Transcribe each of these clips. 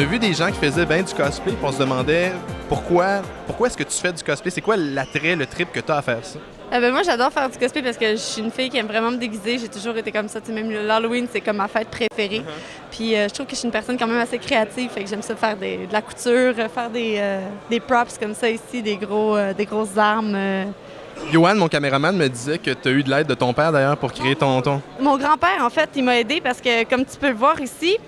vu des gens qui faisaient bien du cosplay, puis on se demandait pourquoi est-ce que tu fais du cosplay? C'est quoi l'attrait, le trip que tu as à faire ça? Moi, j'adore faire du cosplay parce que je suis une fille qui aime vraiment me déguiser. J'ai toujours été comme ça. Même l'Halloween, c'est comme ma fête préférée. Puis je trouve que je suis une personne quand même assez créative. Fait que j'aime ça faire de la couture, faire des props comme ça ici, des grosses armes. Johan, mon caméraman, me disait que tu as eu de l'aide de ton père d'ailleurs pour créer ton. Mon grand-père, en fait, il m'a aidé parce que, comme tu peux le voir ici,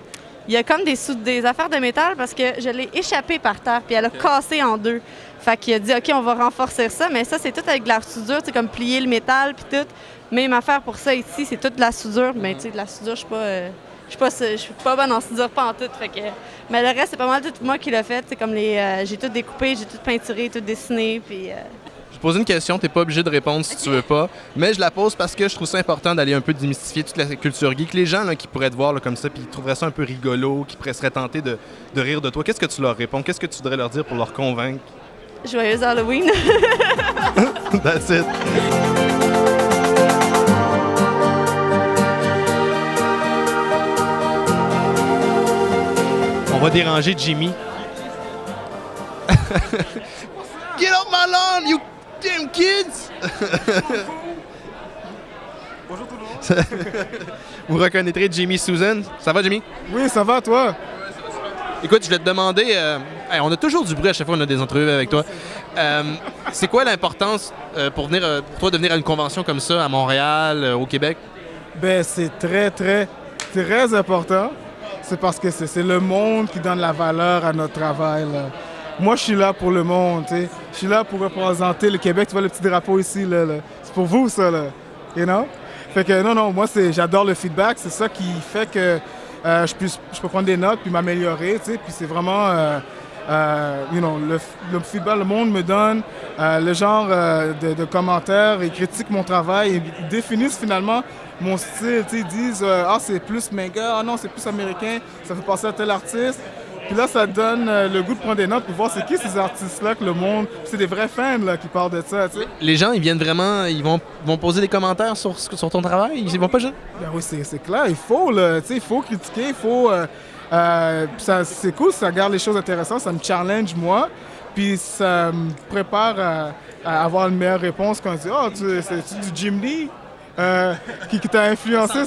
il y a comme des affaires de métal parce que je l'ai échappée par terre puis elle a cassé en deux. Fait qu'il a dit, OK, on va renforcer ça, mais ça, c'est tout avec de la soudure, c'est comme plier le métal puis tout. Même affaire pour ça ici, c'est toute de la soudure, mais tu sais, de la soudure, je suis pas bonne en soudure, pas en tout. Fait que, mais le reste, c'est pas mal tout moi qui l'a fait. C'est comme j'ai tout découpé, j'ai tout peinturé, tout dessiné, puis... Je pose une question, t'es pas obligé de répondre si tu veux pas, mais je la pose parce que je trouve ça important d'aller un peu démystifier toute la culture geek. Les gens là, qui pourraient te voir là, comme ça, puis ils trouveraient ça un peu rigolo, qui seraient tentés de rire de toi, qu'est-ce que tu leur réponds? Qu'est-ce que tu voudrais leur dire pour leur convaincre? Joyeux Halloween! That's it! On va déranger Jimmy. Get off my lawn, you damn kids! Bonjour tout le monde. Vous reconnaîtrez Jimmy Susan. Ça va, Jimmy? Oui, ça va, toi? Écoute, je vais te demander... on a toujours du bruit à chaque fois qu'on a des entrevues avec toi. C'est quoi l'importance pour toi de venir à une convention comme ça à Montréal, au Québec? Ben, c'est très, très, très important. C'est parce que c'est le monde qui donne la valeur à notre travail, là. Moi, je suis là pour le monde, tu sais. Je suis là pour représenter le Québec. Tu vois le petit drapeau ici, là. C'est pour vous, ça, là. You know? Fait que non, moi, j'adore le feedback. C'est ça qui fait que je peux prendre des notes puis m'améliorer, tu sais. Puis c'est vraiment, le feedback, le monde me donne le genre de commentaires, ils critiquent mon travail, ils définissent finalement mon style, tu sais. Ils disent, c'est plus manga, ah non, c'est plus américain, ça fait passer à tel artiste. Puis là, ça donne le goût de prendre des notes pour voir c'est qui ces artistes-là que le monde... C'est des vrais fans là, qui parlent de ça, tu sais. Les gens, ils viennent vraiment... Ils vont poser des commentaires sur ton travail? Ils vont pas juste... Ben oui, c'est clair. Il faut, là, tu sais, il faut critiquer, il faut... c'est cool, ça garde les choses intéressantes, ça me challenge, moi. Puis ça me prépare à avoir une meilleure réponse quand on dit « Oh, c'est du Jim Lee? » qui t'a influencé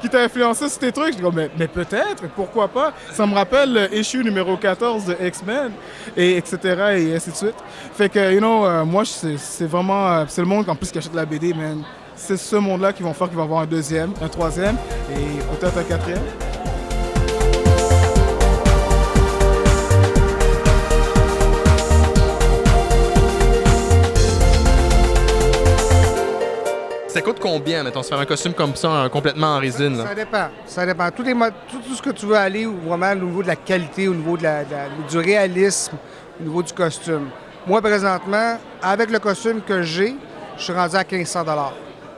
qui t'a influencé sur tes trucs. Je dis, mais peut-être, pourquoi pas? Ça me rappelle le issue numéro 14 de X-Men, et etc. et ainsi de suite. Fait que, moi, c'est vraiment... c'est le monde en plus qui achète la BD, man. C'est ce monde-là qui vont faire qu'il va y avoir un deuxième, un troisième, et peut-être un quatrième. Ça coûte combien, mettons, se faire un costume comme ça, complètement en résine? Là? Ça dépend. Tout ce que tu veux aller, vraiment au niveau de la qualité, au niveau du réalisme, au niveau du costume. Moi, présentement, avec le costume que j'ai, je suis rendu à 1500 $.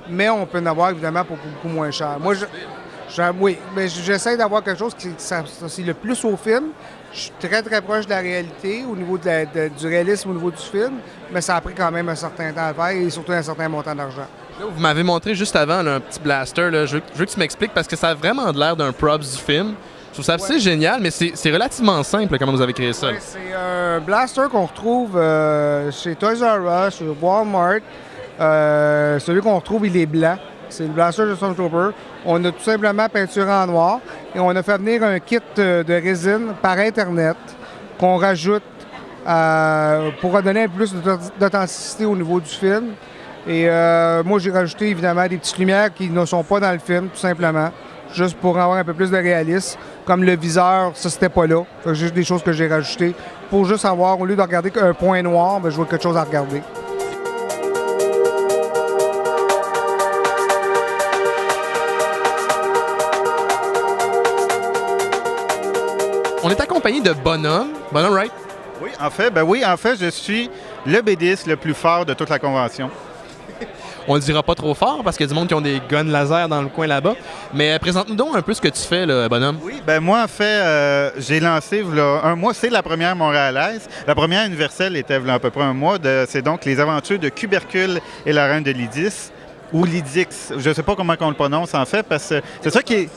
Mais on peut en avoir, évidemment, pour beaucoup moins cher. Moi, oui, mais j'essaie d'avoir quelque chose qui s'associe le plus au film. Je suis très, très proche de la réalité au niveau du réalisme au niveau du film, mais ça a pris quand même un certain temps à faire et surtout un certain montant d'argent. Là, vous m'avez montré juste avant là, un petit blaster. Là. Je veux que tu m'expliques parce que ça a vraiment l'air d'un props du film. Je trouve ça assez génial, mais c'est relativement simple là, comment vous avez créé ça. Ouais, c'est un blaster qu'on retrouve chez Toys R Us, chez Walmart. Celui qu'on retrouve, il est blanc. C'est le blaster de Stormtrooper. On a tout simplement peinturé en noir et on a fait venir un kit de résine par Internet qu'on rajoute pour donner un peu plus d'authenticité au niveau du film. Et moi, j'ai rajouté évidemment des petites lumières qui ne sont pas dans le film, tout simplement, juste pour avoir un peu plus de réalisme. Comme le viseur, ça, c'était pas là. C'est juste des choses que j'ai rajoutées pour juste avoir, au lieu de regarder un point noir, je vois quelque chose à regarder. On est accompagné de Bonhomme. Bonhomme, right? Oui, en fait, je suis le BDiste le plus fort de toute la convention. On le dira pas trop fort parce qu'il y a du monde qui ont des guns laser dans le coin là-bas. Mais présente-nous donc un peu ce que tu fais, là, Bonhomme. Oui, moi, en fait, j'ai lancé là, un mois, c'est la première montréalaise. La première universelle était là, à peu près un mois. C'est donc les aventures de Cubercule et la reine de Lydis, ou Lydix. Je ne sais pas comment on le prononce, en fait, parce que c'est ça qui est...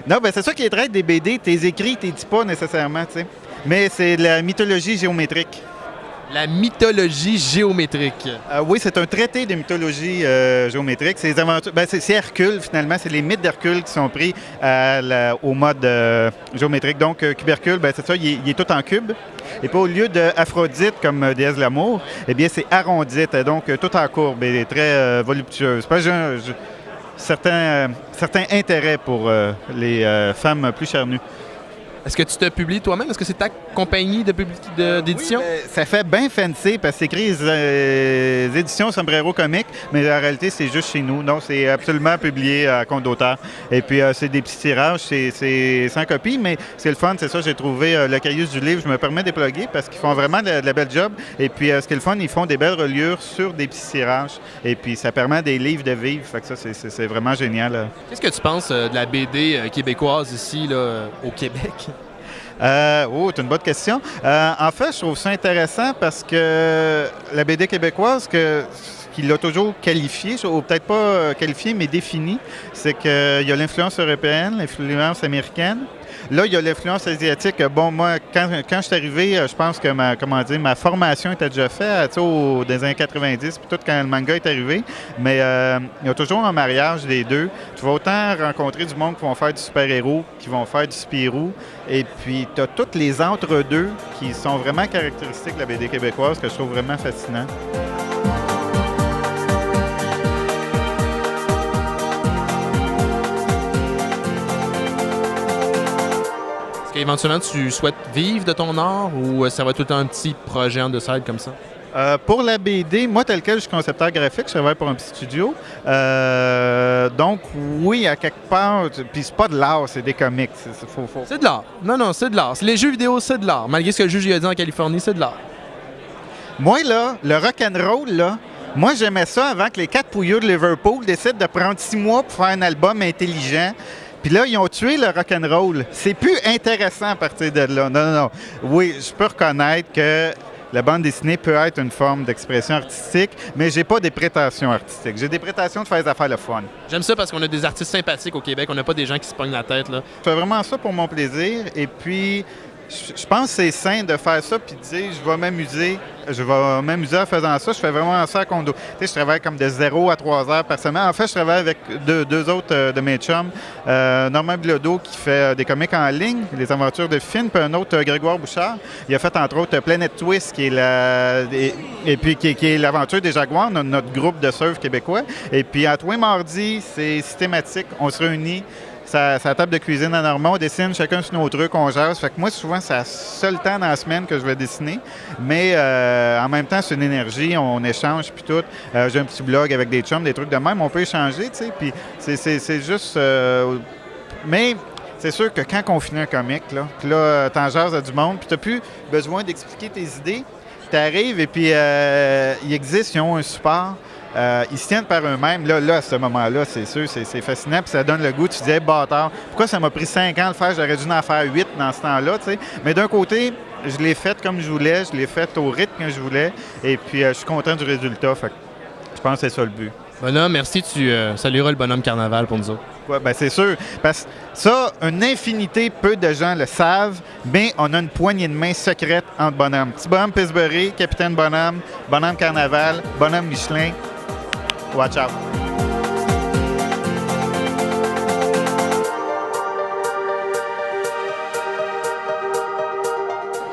Non, ben c'est ça qui est très des BD. Tes écrits, t'es dis pas nécessairement, tu sais. Mais c'est de la mythologie géométrique. La mythologie géométrique. Oui, c'est un traité de mythologie géométrique. C'est c'est Hercule, finalement. C'est les mythes d'Hercule qui sont pris au mode géométrique. Donc, Cubercule, ben, c'est ça, il est tout en cube. Et puis, au lieu d'Aphrodite comme déesse de l'amour, eh bien, c'est Arondite, donc tout en courbe et très voluptueuse. Parce que j'ai certains intérêts pour les femmes plus charnues. Est-ce que tu te publies toi-même? Est-ce que c'est ta compagnie d'édition? Oui, ça fait bien fancy parce que c'est écrit éditions Sombrero Comics, mais en réalité, c'est juste chez nous. Non, c'est absolument publié à compte d'auteur. Et puis, c'est des petits tirages, c'est 100 copies, mais c'est le fun, c'est ça, j'ai trouvé le cahier du livre, je me permets d'épluguer parce qu'ils font vraiment de la belle job. Et puis, ce qui est le fun, ils font des belles reliures sur des petits tirages. Et puis, ça permet des livres de vivre. Fait que ça, c'est vraiment génial. Qu'est-ce que tu penses de la BD québécoise ici, là, au Québec? C'est une bonne question. En fait, je trouve ça intéressant parce que la BD québécoise, ce qui l'a toujours qualifié, ou peut-être pas qualifié, mais défini, c'est qu'il y a l'influence européenne, l'influence américaine. Là, il y a l'influence asiatique. Bon, moi, quand je suis arrivé, je pense que ma formation était déjà faite dans les années 90, puis tout quand le manga est arrivé. Mais il y a toujours un mariage des deux. Tu vas autant rencontrer du monde qui vont faire du super-héros, qui vont faire du Spirou. Et puis, tu as tous les entre-deux qui sont vraiment caractéristiques de la BD québécoise, que je trouve vraiment fascinant. Est-ce qu'éventuellement tu souhaites vivre de ton art ou ça va être tout le temps un petit projet en the side comme ça? Pour la BD, moi, tel quel, je suis concepteur graphique, je travaille pour un petit studio. Donc, oui, à quelque part, puis c'est pas de l'art, c'est des comics. C'est de l'art. Non, c'est de l'art. Les jeux vidéo, c'est de l'art. Malgré ce que le juge a dit en Californie, c'est de l'art. Moi, là, le rock'n'roll, là, moi, j'aimais ça avant que les 4 pouilleux de Liverpool décident de prendre 6 mois pour faire un album intelligent. Puis là, ils ont tué le rock'n'roll. C'est plus intéressant à partir de là. Non. Oui, je peux reconnaître que la bande dessinée peut être une forme d'expression artistique, mais j'ai pas des prétentions artistiques. J'ai des prétentions de faire des affaires le fun. J'aime ça parce qu'on a des artistes sympathiques au Québec. On n'a pas des gens qui se pognent la tête, là. Je fais vraiment ça pour mon plaisir. Et puis, je pense que c'est sain de faire ça puis de dire je vais m'amuser en faisant ça. Je fais vraiment ça à condo. Tu sais, je travaille comme de 0 à 3 heures par semaine. En fait, je travaille avec deux autres de mes chums. Normand Bilodeau qui fait des comics en ligne, Les Aventures de Finn, puis un autre, Grégoire Bouchard. Il a fait entre autres Planet Twist, qui est l'aventure des Jaguars, notre groupe de surf québécois. Et puis, à tous les mardis, c'est systématique. On se réunit. C'est à la table de cuisine à Normand, on dessine chacun sur nos trucs, on jase. Fait que moi, souvent, c'est le seul temps dans la semaine que je vais dessiner. Mais en même temps, c'est une énergie, on échange, puis tout. J'ai un petit blog avec des chums, des trucs de même, on peut échanger, tu sais. Puis c'est juste... mais c'est sûr que quand on finit un comic, là, puis là, t'en jases à du monde, puis t'as plus besoin d'expliquer tes idées. T'arrives et puis ils existent, ils ont un support. Ils se tiennent par eux-mêmes. Là, à ce moment-là, c'est sûr, c'est fascinant. Puis ça donne le goût. Tu disais, bâtard, pourquoi ça m'a pris 5 ans de le faire? J'aurais dû en faire 8 dans ce temps-là, tu sais. Mais d'un côté, je l'ai fait comme je voulais. Je l'ai fait au rythme que je voulais. Et puis, je suis content du résultat. Fait que je pense que c'est ça le but. Bonhomme, merci. Tu salueras le bonhomme carnaval pour nous autres. Oui, bien, c'est sûr. Parce que ça, une infinité, peu de gens le savent, mais on a une poignée de main secrète entre bonhommes. Petit bonhomme Pillsbury, capitaine bonhomme, bonhomme carnaval, bonhomme Michelin. Watch out.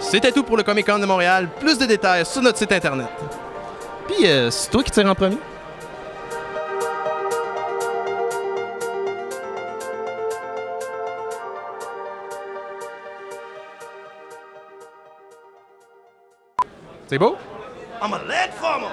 C'était tout pour le Comic-Con de Montréal. Plus de détails sur notre site Internet. Puis, c'est toi qui tires en premier? C'est beau? I'm a lead farmer!